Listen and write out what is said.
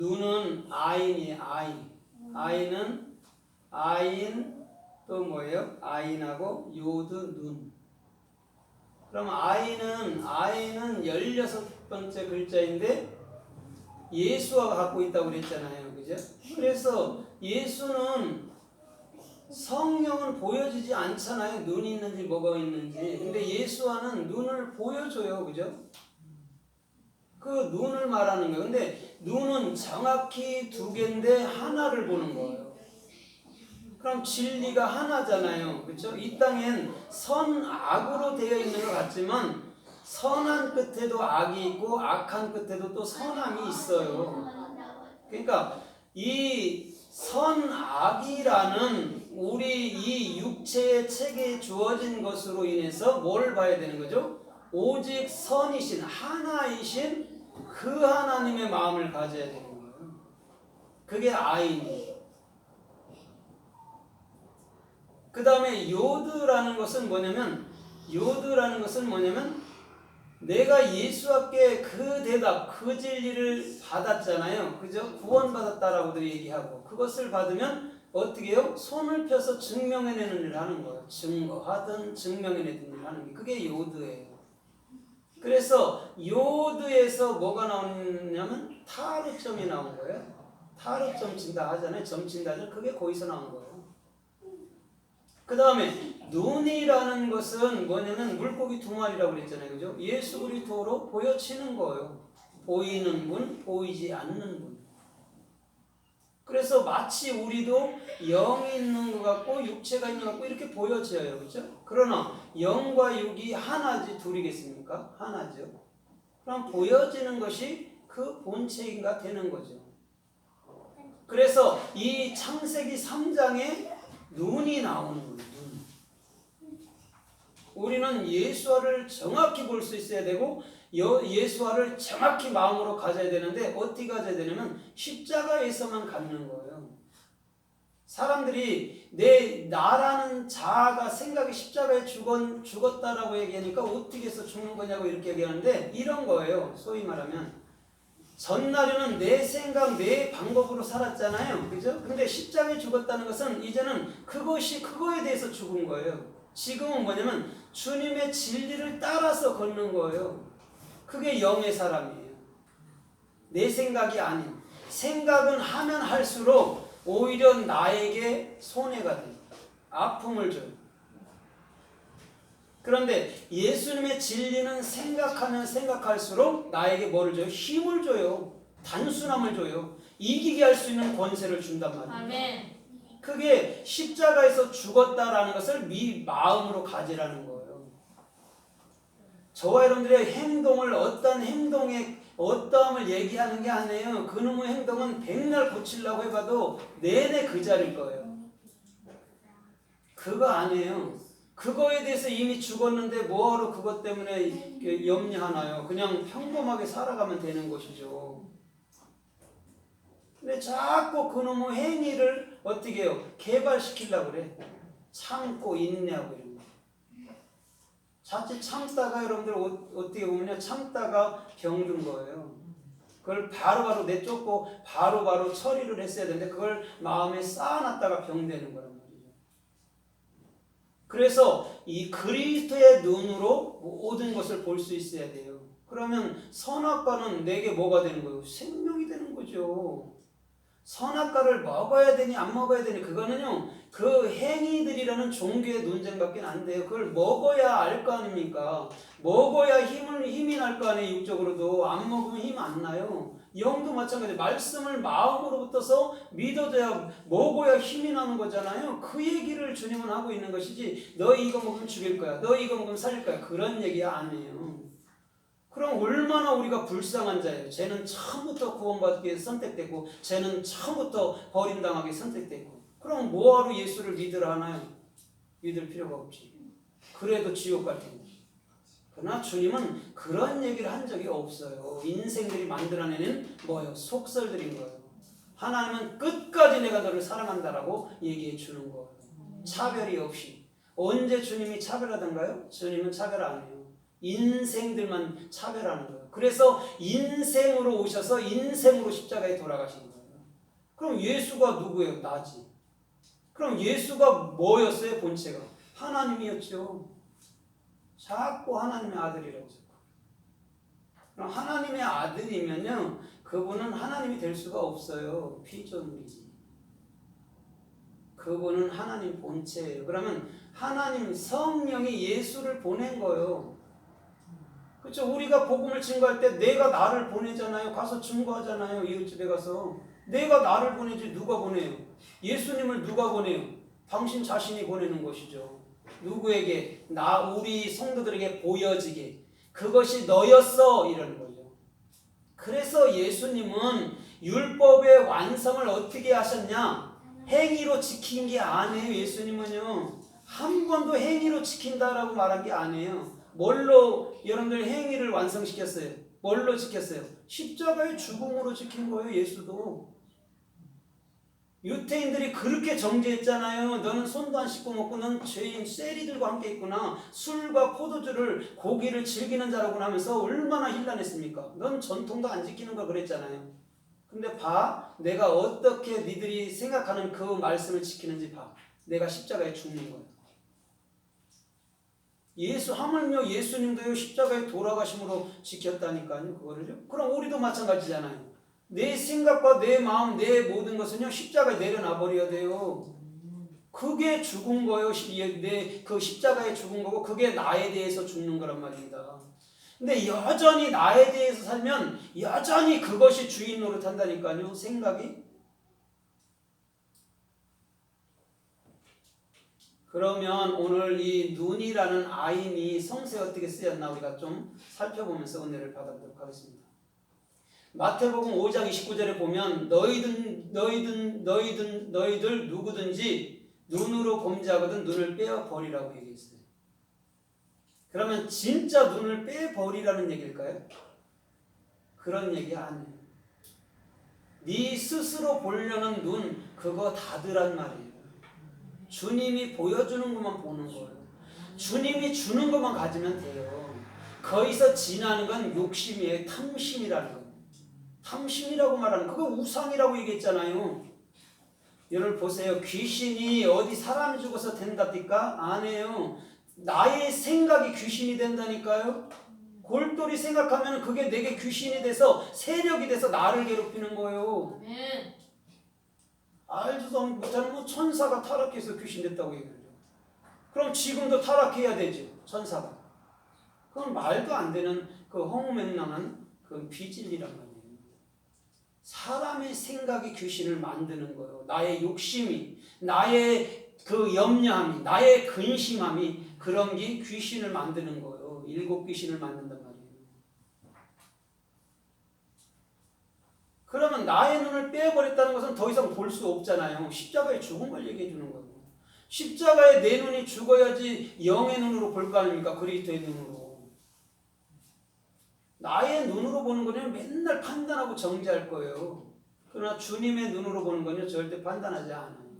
눈은 아인이에요. 아인은 아인 또 뭐예요? 아인하고 요드 눈. 그럼 아인은 16번째 글자인데 예수가 갖고 있다고 그랬잖아요. 그죠? 그래서 예수는 성령은 보여지지 않잖아요. 눈이 있는지 뭐가 있는지. 근데 예수와는 눈을 보여줘요. 그죠? 그 눈을 말하는 거예요. 근데 눈은 정확히 두 개인데 하나를 보는 거예요. 그럼 진리가 하나잖아요. 그렇죠? 이 땅엔 선악으로 되어 있는 것 같지만 선한 끝에도 악이 있고 악한 끝에도 또 선함이 있어요. 그러니까 이 선악이라는 우리 이 육체의 체계에 주어진 것으로 인해서 뭘 봐야 되는 거죠? 오직 선이신 하나이신 그 하나님의 마음을 가져야 되는 거예요. 그게 아인이에요. 그 다음에 요드라는 것은 뭐냐면 내가 예수께 그 대답, 그 진리를 받았잖아요. 그죠? 구원받았다라고도 얘기하고 그것을 받으면 어떻게 해요? 손을 펴서 증명해내는 일을 하는 거예요. 증거하든 증명해내는 일을 하는 게 그게 요드예요. 그래서 요드에서 뭐가 나오냐면 타로점이 나온 거예요. 타로점 친다 하잖아요. 점 친다 하잖아요. 그게 거기서 나온 거예요. 그 다음에 눈이라는 것은 뭐냐면 물고기 두 마리라고 그랬잖아요. 그죠? 예수 그리스도로 보여지는 거예요. 보이는 분, 보이지 않는 분. 그래서 마치 우리도 영이 있는 것 같고 육체가 있는 것 같고 이렇게 보여져요. 그죠? 그러나 영과 육이 하나지 둘이겠습니까? 하나죠. 그럼 보여지는 것이 그 본체인가 되는 거죠. 그래서 이 창세기 3장에 눈이 나오는 거예요. 눈. 우리는 예수와를 정확히 볼 수 있어야 되고 예수와를 정확히 마음으로 가져야 되는데 어떻게 가져야 되냐면 십자가에서만 갖는 거예요. 사람들이 나라는 자아가 생각이 십자가에 죽었다라고 얘기하니까 어떻게 해서 죽는 거냐고 이렇게 얘기하는데 이런 거예요. 소위 말하면 전날에는 내 생각, 내 방법으로 살았잖아요. 그죠? 근데 십자가에 죽었다는 것은 이제는 그거에 대해서 죽은 거예요. 지금은 뭐냐면 주님의 진리를 따라서 걷는 거예요. 그게 영의 사람이에요. 내 생각이 아닌. 생각은 하면 할수록 오히려 나에게 손해가 돼요. 아픔을 줘요. 그런데 예수님의 진리는 생각하면 생각할수록 나에게 뭐를 줘요? 힘을 줘요. 단순함을 줘요. 이기게 할 수 있는 권세를 준단 말이에요. 아멘. 그게 십자가에서 죽었다라는 것을 마음으로 가지라는 거예요. 저와 여러분들의 행동을 어떤 행동의 어떠함을 얘기하는 게 아니에요. 그놈의 행동은 백날 고치려고 해봐도 내내 그 자리일 거예요. 그거 아니에요. 그거에 대해서 이미 죽었는데 뭐하러 그것 때문에 염려하나요? 그냥 평범하게 살아가면 되는 것이죠. 근데 자꾸 그놈의 행위를 어떻게 해요? 개발시키려고 그래. 참고 인내하고 이런 거. 자칫 참다가 여러분들 어떻게 보면요. 참다가 병든 거예요. 그걸 바로바로 내쫓고 바로바로 처리를 했어야 되는데 그걸 마음에 쌓아놨다가 병되는 거란 말이에요. 그래서 이 그리스도의 눈으로 모든 것을 볼 수 있어야 돼요. 그러면 선악과는 내게 뭐가 되는 거예요? 생명이 되는 거죠. 선악과를 먹어야 되니 안 먹어야 되니 그거는요. 그 행위들이라는 종교의 논쟁밖에 안 돼요. 그걸 먹어야 알 거 아닙니까? 먹어야 힘이 날 거 아니에요. 육적으로도. 안 먹으면 힘 안 나요. 영도 마찬가지. 말씀을 마음으로 붙어서 믿어줘야 먹어야 힘이 나는 거잖아요. 그 얘기를 주님은 하고 있는 것이지 너 이거 먹으면 죽일 거야. 너 이거 먹으면 살릴 거야. 그런 얘기 아니에요. 그럼 얼마나 우리가 불쌍한 자예요. 쟤는 처음부터 구원받기 위해서 선택됐고 쟤는 처음부터 버림당하기 선택됐고 그럼 뭐하러 예수를 믿으라 하나요? 믿을 필요가 없지. 그래도 지옥 갈 텐데. 그러나 주님은 그런 얘기를 한 적이 없어요. 인생들이 만들어내는 뭐예요? 속설들인 거예요. 하나님은 끝까지 내가 너를 사랑한다라고 얘기해 주는 거예요. 차별이 없이. 언제 주님이 차별하던가요? 주님은 차별 안 해요. 인생들만 차별하는 거예요. 그래서 인생으로 오셔서 인생으로 십자가에 돌아가신 거예요. 그럼 예수가 누구예요? 나지. 그럼 예수가 뭐였어요? 본체가 하나님이었죠. 자꾸 하나님의 아들이라고 했어요. 그럼 하나님의 아들이면요, 그분은 하나님이 될 수가 없어요. 피조물이지. 그분은 하나님 본체예요. 그러면 하나님 성령이 예수를 보낸 거예요. 그렇죠? 우리가 복음을 증거할 때 내가 나를 보내잖아요. 가서 증거하잖아요. 이웃집에 가서. 내가 나를 보내지 누가 보내요? 예수님을 누가 보내요? 당신 자신이 보내는 것이죠. 누구에게? 우리 성도들에게 보여지게. 그것이 너였어. 이러는 거죠. 그래서 예수님은 율법의 완성을 어떻게 하셨냐? 행위로 지킨 게 아니에요. 예수님은요. 한 번도 행위로 지킨다라고 말한 게 아니에요. 뭘로 여러분들 행위를 완성시켰어요? 뭘로 지켰어요? 십자가의 죽음으로 지킨 거예요. 예수도. 유태인들이 그렇게 정죄했잖아요. 너는 손도 안 씻고 먹고 넌 죄인 세리들과 함께 있구나. 술과 포도주를 고기를 즐기는 자라고 하면서 얼마나 힐난했습니까? 넌 전통도 안 지키는 거 그랬잖아요. 근데 봐. 내가 어떻게 니들이 생각하는 그 말씀을 지키는지 봐. 내가 십자가에 죽는 거예요. 하물며 예수님도요 십자가에 돌아가심으로 지켰다니까요. 그거를요. 그럼 우리도 마찬가지잖아요. 내 생각과 내 마음, 내 모든 것은요 십자가에 내려놔 버려야 돼요. 그게 죽은 거예요. 그 십자가에 죽은 거고 그게 나에 대해서 죽는 거란 말입니다. 근데 여전히 나에 대해서 살면 여전히 그것이 주인 노릇한다니까요. 생각이. 그러면 오늘 이 눈이라는 아인이 성서에 어떻게 쓰였나 우리가 좀 살펴보면서 은혜를 받아보도록 하겠습니다. 마태복음 5장 29절에 보면 너희들 누구든지 눈으로 범죄하거든 눈을 빼어버리라고 얘기했어요. 그러면 진짜 눈을 빼버리라는 얘기일까요? 그런 얘기 아니에요. 네 스스로 보려는 눈 그거 닫으란 말이에요. 주님이 보여주는 것만 보는 거예요. 주님이 주는 것만 가지면 돼요. 거기서 지나는 건 욕심이에요. 탐심이라는 거예요. 탐심이라고 말하는 그거 우상이라고 얘기했잖아요. 여러분 보세요. 귀신이 어디 사람이 죽어서 된답니까? 아니에요. 나의 생각이 귀신이 된다니까요. 골똘히 생각하면 그게 내게 귀신이 돼서 세력이 돼서 나를 괴롭히는 거예요. 알지도 못하는 천사가 타락해서 귀신 됐다고 얘기해요. 그럼 지금도 타락해야 되죠. 천사가. 그건 말도 안 되는 그 허무맹랑한 그 비진리란 말이에요. 사람의 생각이 귀신을 만드는 거예요. 나의 욕심이, 나의 그 염려함이, 나의 근심함이 그런 게 귀신을 만드는 거예요. 일곱 귀신을 만든단 말이에요. 그러면 나의 눈을 빼버렸다는 것은 더 이상 볼 수 없잖아요. 십자가에 죽은 걸 얘기해 주는 거예요. 십자가에 내 눈이 죽어야지 영의 눈으로 볼 거 아닙니까? 그리스도의 눈으로. 나의 눈으로 보는 거는 맨날 판단하고 정죄할 거예요. 그러나 주님의 눈으로 보는 거는 절대 판단하지 않아요.